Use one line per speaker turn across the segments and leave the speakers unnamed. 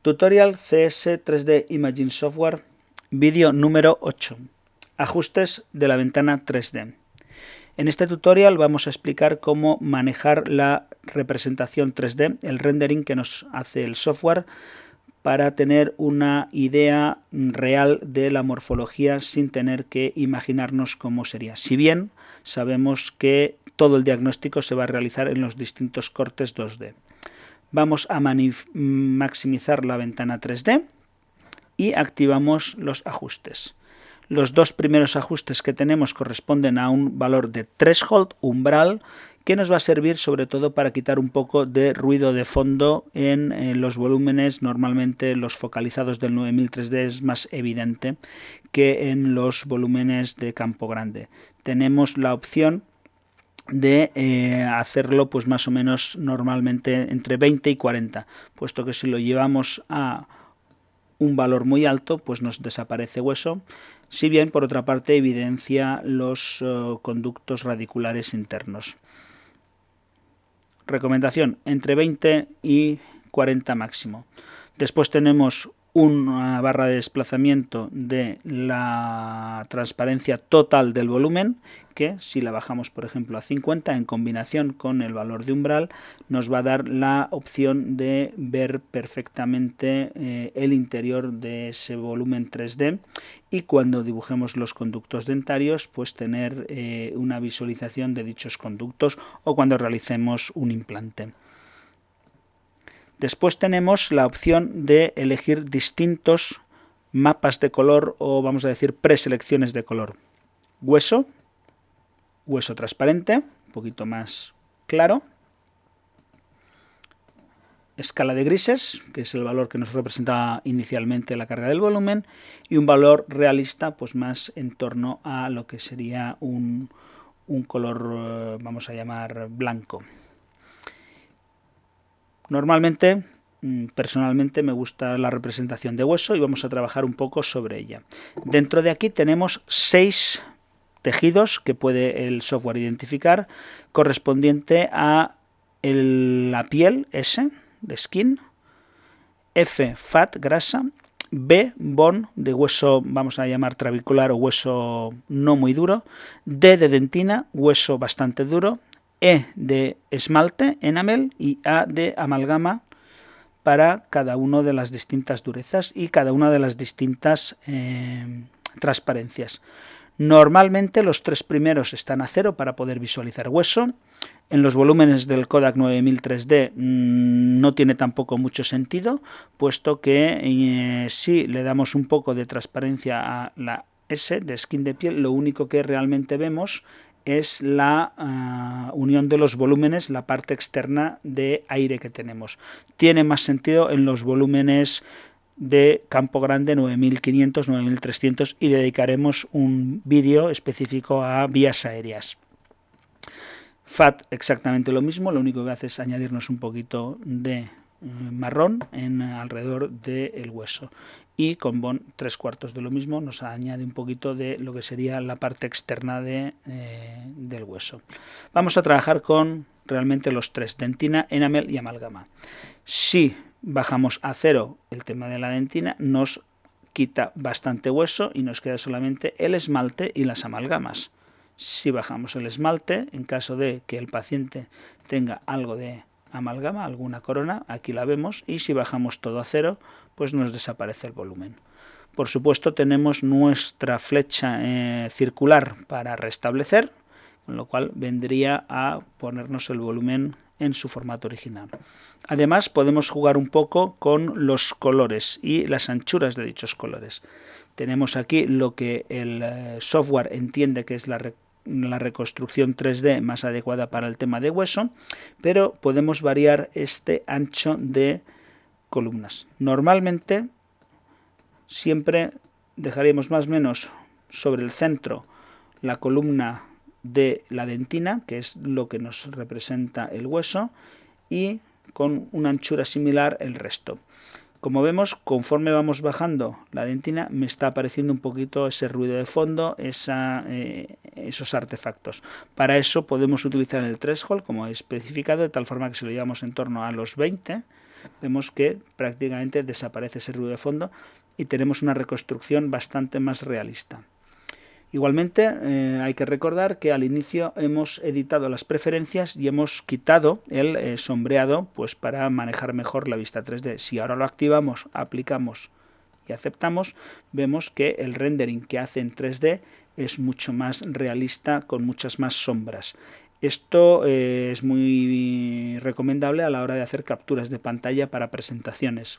Tutorial CS 3D Imaging Software, vídeo número 8. Ajustes de la ventana 3D. En este tutorial vamos a explicar cómo manejar la representación 3D, el rendering que nos hace el software, para tener una idea real de la morfología sin tener que imaginarnos cómo sería. Si bien sabemos que todo el diagnóstico se va a realizar en los distintos cortes 2D. Vamos a maximizar la ventana 3D y activamos los ajustes. Los dos primeros ajustes que tenemos corresponden a un valor de threshold, umbral, que nos va a servir sobre todo para quitar un poco de ruido de fondo en los volúmenes. Normalmente los focalizados del 9000 3D es más evidente que en los volúmenes de campo grande. Tenemos la opción de hacerlo pues más o menos normalmente entre 20 y 40, puesto que si lo llevamos a un valor muy alto pues nos desaparece hueso, si bien por otra parte evidencia los conductos radiculares internos. Recomendación entre 20 y 40 máximo. Después tenemos una barra de desplazamiento de la transparencia total del volumen, que si la bajamos por ejemplo a 50 en combinación con el valor de umbral nos va a dar la opción de ver perfectamente el interior de ese volumen 3D, y cuando dibujemos los conductos dentarios pues tener una visualización de dichos conductos, o cuando realicemos un implante. Después tenemos la opción de elegir distintos mapas de color, o vamos a decir preselecciones de color. Hueso, hueso transparente, un poquito más claro. Escala de grises, que es el valor que nos representa inicialmente la carga del volumen, y un valor realista pues más en torno a lo que sería un color, vamos a llamar blanco. Normalmente, personalmente me gusta la representación de hueso y vamos a trabajar un poco sobre ella. Dentro de aquí tenemos 6 tejidos que puede el software identificar, correspondiente a la piel, S, de skin, F, fat, grasa, B, bone, de hueso, vamos a llamar trabecular o hueso no muy duro, D de dentina, hueso bastante duro, E de esmalte, enamel, y A de amalgama, para cada una de las distintas durezas y cada una de las distintas transparencias. Normalmente los 3 primeros están a 0 para poder visualizar hueso. En los volúmenes del Kodak 9000 3D no tiene tampoco mucho sentido, puesto que si le damos un poco de transparencia a la S de skin de piel, lo único que realmente vemos es la unión de los volúmenes, la parte externa de aire que tenemos. Tiene más sentido en los volúmenes de campo grande 9500, 9300, y dedicaremos un vídeo específico a vías aéreas. FAT exactamente lo mismo, lo único que hace es añadirnos un poquito de marrón alrededor del hueso, y con bone 3/4 de lo mismo, nos añade un poquito de lo que sería la parte externa del hueso. Vamos a trabajar con realmente los 3, dentina, enamel y amalgama. Si bajamos a 0 el tema de la dentina, nos quita bastante hueso y nos queda solamente el esmalte y las amalgamas. Si bajamos el esmalte, en caso de que el paciente tenga algo de amalgama, alguna corona, aquí la vemos, y si bajamos todo a 0, pues nos desaparece el volumen. Por supuesto tenemos nuestra flecha circular para restablecer, con lo cual vendría a ponernos el volumen en su formato original. Además podemos jugar un poco con los colores y las anchuras de dichos colores. Tenemos aquí lo que el software entiende que es la reconstrucción 3D más adecuada para el tema de hueso, pero podemos variar este ancho de columnas. Normalmente siempre dejaremos más o menos sobre el centro la columna de la dentina, que es lo que nos representa el hueso, y con una anchura similar el resto. Como vemos, conforme vamos bajando la dentina, me está apareciendo un poquito ese ruido de fondo, esos artefactos. Para eso podemos utilizar el threshold, como he especificado, de tal forma que si lo llevamos en torno a los 20, vemos que prácticamente desaparece ese ruido de fondo y tenemos una reconstrucción bastante más realista. Igualmente hay que recordar que al inicio hemos editado las preferencias y hemos quitado el sombreado pues para manejar mejor la vista 3D. Si ahora lo activamos, aplicamos y aceptamos, vemos que el rendering que hace en 3D es mucho más realista, con muchas más sombras. Esto es muy recomendable a la hora de hacer capturas de pantalla para presentaciones.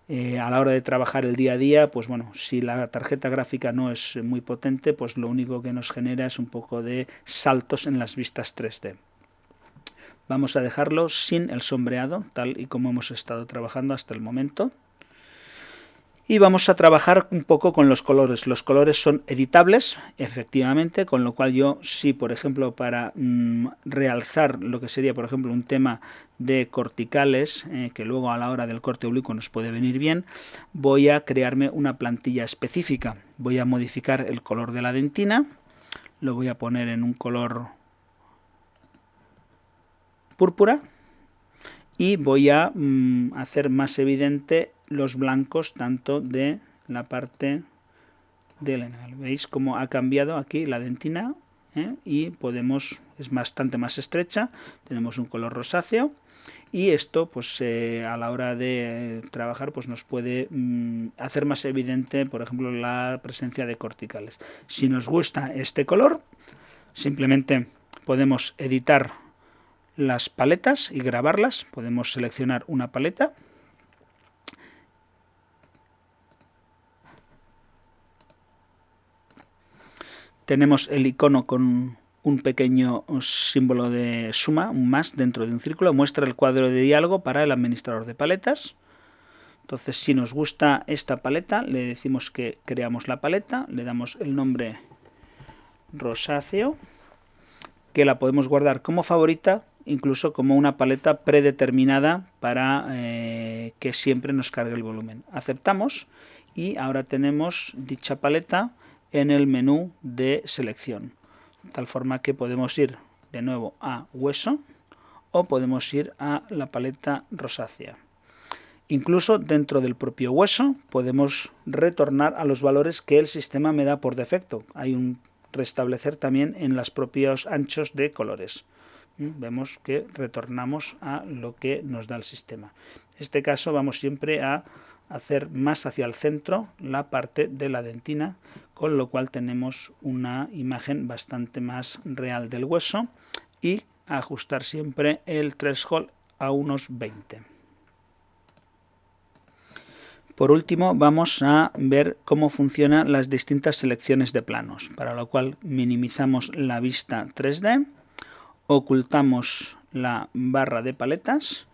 A la hora de trabajar el día a día, pues bueno, si la tarjeta gráfica no es muy potente, pues lo único que nos genera es un poco de saltos en las vistas 3D. Vamos a dejarlo sin el sombreado, tal y como hemos estado trabajando hasta el momento. Y vamos a trabajar un poco con los colores. Los colores son editables, efectivamente, con lo cual yo, si por ejemplo para realzar lo que sería, por ejemplo, un tema de corticales, que luego a la hora del corte oblicuo nos puede venir bien, voy a crearme una plantilla específica. Voy a modificar el color de la dentina, lo voy a poner en un color púrpura y voy a hacer más evidente los blancos tanto de la parte del enal. ¿Veis cómo ha cambiado aquí la dentina? Y podemos, es bastante más estrecha, tenemos un color rosáceo y esto pues a la hora de trabajar pues nos puede hacer más evidente, por ejemplo, la presencia de corticales. Si nos gusta este color, simplemente podemos editar las paletas y grabarlas. Podemos seleccionar una paleta tenemos el icono con un pequeño símbolo de suma, un más dentro de un círculo, muestra el cuadro de diálogo para el administrador de paletas. Entonces, si nos gusta esta paleta, le decimos que creamos la paleta, le damos el nombre rosáceo, que la podemos guardar como favorita, incluso como una paleta predeterminada para que siempre nos cargue el volumen. Aceptamos y ahora tenemos dicha paleta en el menú de selección, de tal forma que podemos ir de nuevo a hueso o podemos ir a la paleta rosácea. Incluso dentro del propio hueso podemos retornar a los valores que el sistema me da por defecto. Hay un restablecer también en los propios anchos de colores. Vemos que retornamos a lo que nos da el sistema. En este caso vamos siempre a hacer más hacia el centro la parte de la dentina, con lo cual tenemos una imagen bastante más real del hueso y ajustar siempre el threshold a unos 20. Por último, vamos a ver cómo funcionan las distintas selecciones de planos, para lo cual minimizamos la vista 3D, ocultamos la barra de paletas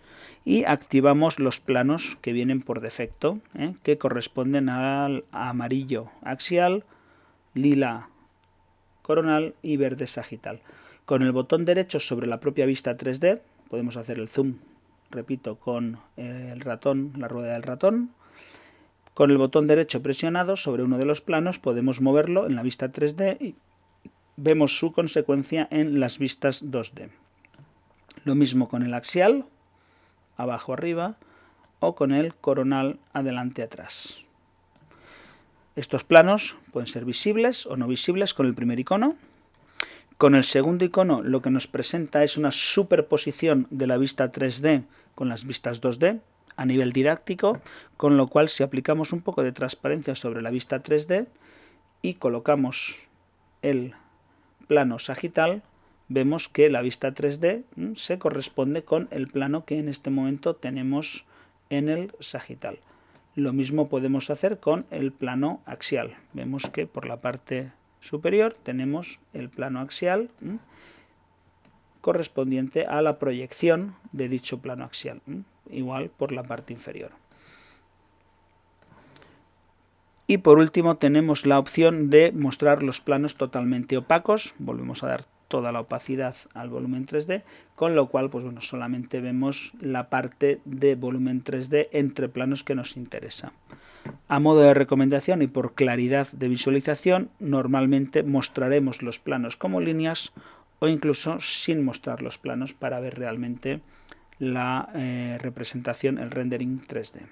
y activamos los planos que vienen por defecto, que corresponden al amarillo axial, lila coronal y verde sagital. Con el botón derecho sobre la propia vista 3D podemos hacer el zoom, repito, con el ratón, la rueda del ratón. Con el botón derecho presionado sobre uno de los planos podemos moverlo en la vista 3D y vemos su consecuencia en las vistas 2D. Lo mismo con el axial, abajo arriba, o con el coronal adelante atrás. Estos planos pueden ser visibles o no visibles con el primer icono. Con el segundo icono lo que nos presenta es una superposición de la vista 3D con las vistas 2D a nivel didáctico, con lo cual si aplicamos un poco de transparencia sobre la vista 3D y colocamos el plano sagital, vemos que la vista 3D se corresponde con el plano que en este momento tenemos en el sagital. Lo mismo podemos hacer con el plano axial. Vemos que por la parte superior tenemos el plano axial correspondiente a la proyección de dicho plano axial, igual por la parte inferior. Y por último tenemos la opción de mostrar los planos totalmente opacos. Volvemos a dar toda la opacidad al volumen 3D, con lo cual pues bueno, solamente vemos la parte de volumen 3D entre planos que nos interesa. A modo de recomendación y por claridad de visualización, normalmente mostraremos los planos como líneas o incluso sin mostrar los planos para ver realmente la representación, el rendering 3D.